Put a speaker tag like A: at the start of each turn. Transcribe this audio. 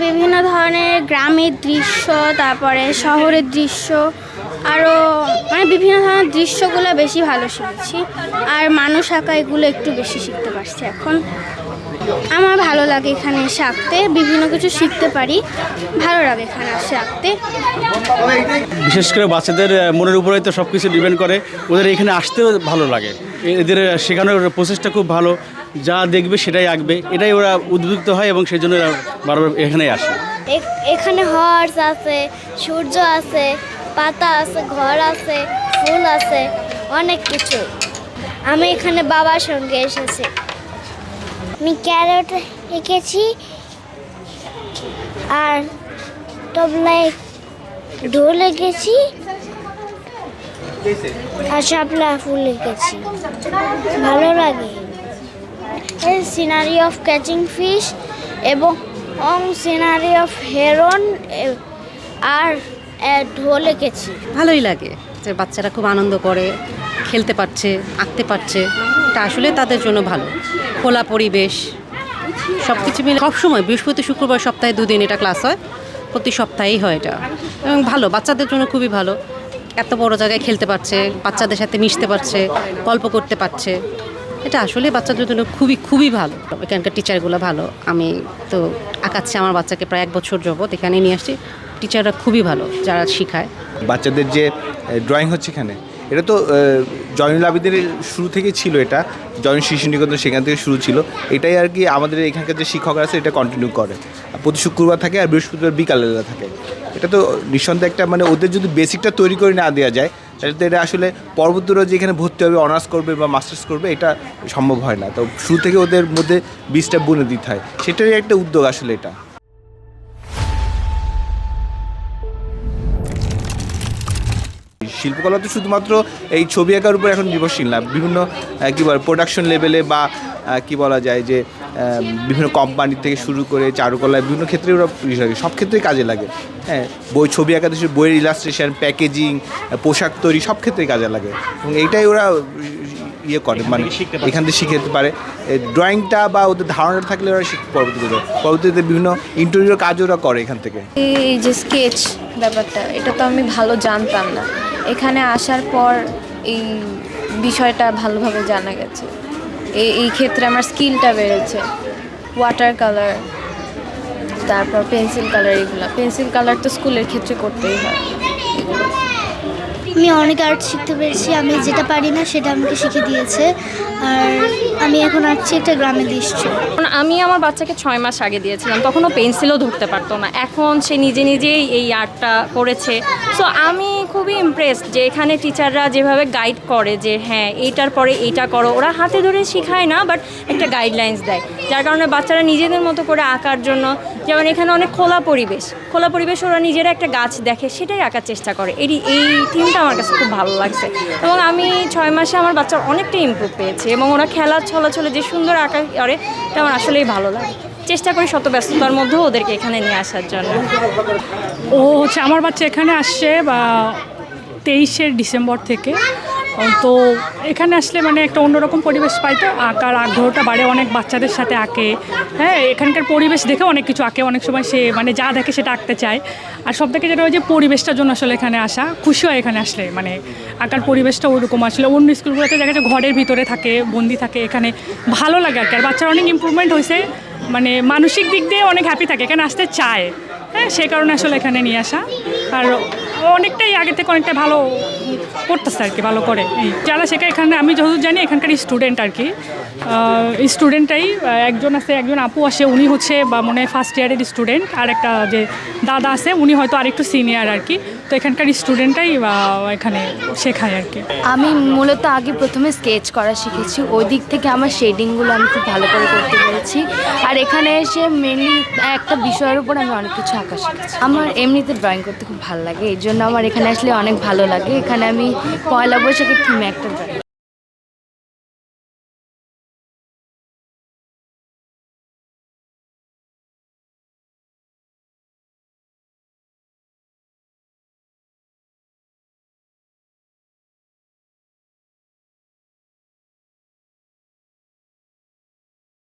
A: বিভিন্ন ধরনের গ্রামের দৃশ্য, তারপরে শহরের দৃশ্য, আরও বিভিন্ন ধরনের দৃশ্যগুলো বেশি ভালো শিখেছি। আর মানুষ আঁকা এগুলো একটু বেশি শিখতে পারছি এখন। আমার ভালো লাগে এখানে এসে আঁকতে, বিভিন্ন কিছু শিখতে পারি, ভালো লাগে এখানে এসে আঁকতে।
B: বিশেষ করে বাচ্চাদের মনের উপরে তো সব কিছু ডিপেন্ড করে, ওদের এখানে আসতেও ভালো লাগে। এদের শেখানোর প্রসেসটা খুব ভালো, যা দেখবে সেটাই আঁকবে, এটাই ওরা উদ্বুদ্ধ হয় এবং সেই জন্য বারবার এখানেই আসে।
A: এখানে হর্স আছে, সূর্য আছে, পাতা আছে, ঘর আছে, ফুল আছে, অনেক কিছু। আমি এখানে বাবার সঙ্গে এসেছি। আমি ক্যারট এঁকেছি আর তবলায় ঢোল এঁকেছি আর শাপলা ফুল এঁকেছি, ভালো লাগে। সিনারি অফ ক্যাচিং ফিশ এবং সিনারি অফ হেরন আর ঢোল এঁকেছি।
C: ভালোই লাগে যে বাচ্চারা খুব আনন্দ করে, খেলতে পারছে, আঁকতে পারছে। এটা আসলে তাদের জন্য ভালো। খোলা পরিবেশ সব কিছু মিলে সবসময় বৃহস্পতি শুক্রবার সপ্তাহে 2 দিন এটা ক্লাস হয়, প্রতি সপ্তাহেই হয় এটা, এবং ভালো, বাচ্চাদের জন্য খুবই ভালো। এত বড় জায়গায় খেলতে পারছে, বাচ্চাদের সাথে মিশতে পারছে, গল্প করতে পারছে, এটা আসলে বাচ্চাদের জন্য খুবই খুবই ভালো। এখানকার টিচারগুলো ভালো। আমি তো আঁকাচ্ছি আমার বাচ্চাকে প্রায় 1 বছর যাবত এখানে নিয়ে আসছি। টিচাররা খুবই ভালো যারা শেখায়।
D: বাচ্চাদের যে ড্রয়িং হচ্ছে এখানে, এটা তো জয়নুল আবেদিনের শুরু থেকেই ছিল, এটা জয়নুল শিশু নিকেতন সেখান থেকে শুরু ছিল। এটাই আর কি আমাদের এখানকার যে শিক্ষকরা আছে এটা কন্টিনিউ করে, প্রতি শুক্রবার থাকে আর বৃহস্পতিবার বিকালবেলা থাকে। এটা তো নিঃসন্দেহে একটা ওদের যদি বেসিকটা তৈরি করে না দেওয়া যায় তাহলে তো এটা আসলে পরবর্তীরা যে এখানে ভর্তি হবে, অনার্স করবে বা মাস্টার্স করবে, এটা সম্ভব হয় না। তো শুরু থেকে ওদের মধ্যে বীজটা বুনে দিতে হয়, সেটারই একটা উদ্যোগ আসলে এটা। শিল্পকলা তো শুধুমাত্র এই ছবি আঁকার উপর এখন নির্ভরশীল না, বিভিন্ন কী বলে প্রোডাকশন লেভেলে বা কি বলা যায় যে বিভিন্ন কোম্পানি থেকে শুরু করে চারুকলায় বিভিন্ন ক্ষেত্রে ওরা সব ক্ষেত্রেই কাজে লাগে। হ্যাঁ, ছবি আঁকাতে বইয়ের ইলাস্ট্রেশন, প্যাকেজিং, পোশাক তৈরি সব ক্ষেত্রেই কাজে লাগে, এবং এইটাই ওরা ইয়ে করে, এখান থেকে শিখতে পারে। ড্রয়িংটা বা ওদের ধারণাটা থাকলে ওরা পরবর্তীতে বিভিন্ন ইন্টেরিয়র কাজ ওরা করে এখান থেকে।
E: এই যে স্কেচ ব্যাপারটা, এটা তো আমি ভালো জানতাম না, এখানে আসার পর এই বিষয়টা ভালোভাবে জানা গেছে। এই ক্ষেত্রে আমার স্কিলটা বেড়েছে। ওয়াটার কালার, তারপর পেন্সিল কালার, এগুলো পেন্সিল কালার তো স্কুলের ক্ষেত্রে করতেই হয়।
A: আমি অনেক আর্ট শিখতে পেরেছি। আমি যেটা পারি না সেটা আমাকে শিখে দিয়েছে। আর আমি এখন আঁকছি একটা গ্রামের দৃশ্য।
E: আমি আমার বাচ্চাকে 6 মাস আগে দিয়েছিলাম, তখনও পেন্সিলও ধরতে পারতো না। এখন সে নিজে নিজেই এই আর্টটা করেছে। সো আমি খুবই ইমপ্রেসড যে এখানে টিচাররা যেভাবে গাইড করে যে হ্যাঁ এইটার পরে এইটা করো, ওরা হাতে ধরে শেখায় না, বাট একটা গাইডলাইন্স দেয়, যার কারণে বাচ্চারা নিজেদের মতো করে আঁকার জন্য, যেমন এখানে অনেক খোলা পরিবেশ, ওরা নিজেরা একটা গাছ দেখে সেটাই আঁকার চেষ্টা করে। এই থিমটা আমার কাছে খুব ভালো লাগছে, এবং আমি 6 মাসে আমার বাচ্চার অনেকটা ইমপ্রুভ পেয়েছি, এবং ওরা খেলার ছলে যে সুন্দর আঁকা করে এটা আমার আসলেই ভালো লাগে। চেষ্টা করি শত ব্যস্ততার মধ্যেও ওদেরকে এখানে নিয়ে আসার জন্য।
F: আমার বাচ্চা এখানে আসছে 23শে ডিসেম্বর থেকে। তো এখানে আসলে একটা অন্যরকম পরিবেশ পাই, তো আঁকার আগ্রহটা বাড়ে, অনেক বাচ্চাদের সাথে আঁকে। হ্যাঁ, এখানকার পরিবেশ দেখে অনেক কিছু আঁকে, অনেক সময় সে যা দেখে সেটা আঁকতে চায়। আর সব থেকে যেটা হয় যে পরিবেশটার জন্য আসলে এখানে আসা, খুশি হয় এখানে আসলে, আঁকার পরিবেশটা ওরকম আসলে। অন্য স্কুলগুলোতে দেখা যায় ঘরের ভিতরে থাকে, বন্দি থাকে, এখানে ভালো লাগে আর কি। আর বাচ্চার অনেক ইমপ্রুভমেন্ট হয়েছে, মানসিক দিক দিয়ে অনেক হ্যাপি থাকে, এখানে আসতে চায়। হ্যাঁ, সেই কারণে আসলে এখানে নিয়ে আসা। আর অনেকটাই আগে থেকে অনেকটা ভালো করতেছে আর কি, ভালো করে। যারা শেখায় এখানে, আমি যতদূর জানি এখানকার স্টুডেন্ট আর কি, স্টুডেন্টটাই একজন আছে, একজন আপু আসে, উনি হচ্ছে মনে হয় ফার্স্ট ইয়ারের স্টুডেন্ট, আর একটা যে দাদা আছে উনি হয়তো আরেকটু সিনিয়র আর কি। তো এখানকার স্টুডেন্টটাই এখানে শেখায় আর কি।
G: আমি মূলত আগে প্রথমে স্কেচ করা শিখেছি, ওই দিক থেকে আমার শেডিংগুলো আমি খুব ভালো করে করতে পেরেছি। আর এখানে এসে মেনলি একটা বিষয়ের উপর আমি অনেক কিছু আঁকা শিখেছি। আমার এমনিতে ড্রয়িং করতে খুব ভালো লাগে, এই জন্য আমার এখানে আসলে অনেক ভালো লাগে। এখানে আমি পয়লা বৈশাখের থিমে একটা ড্রয়িং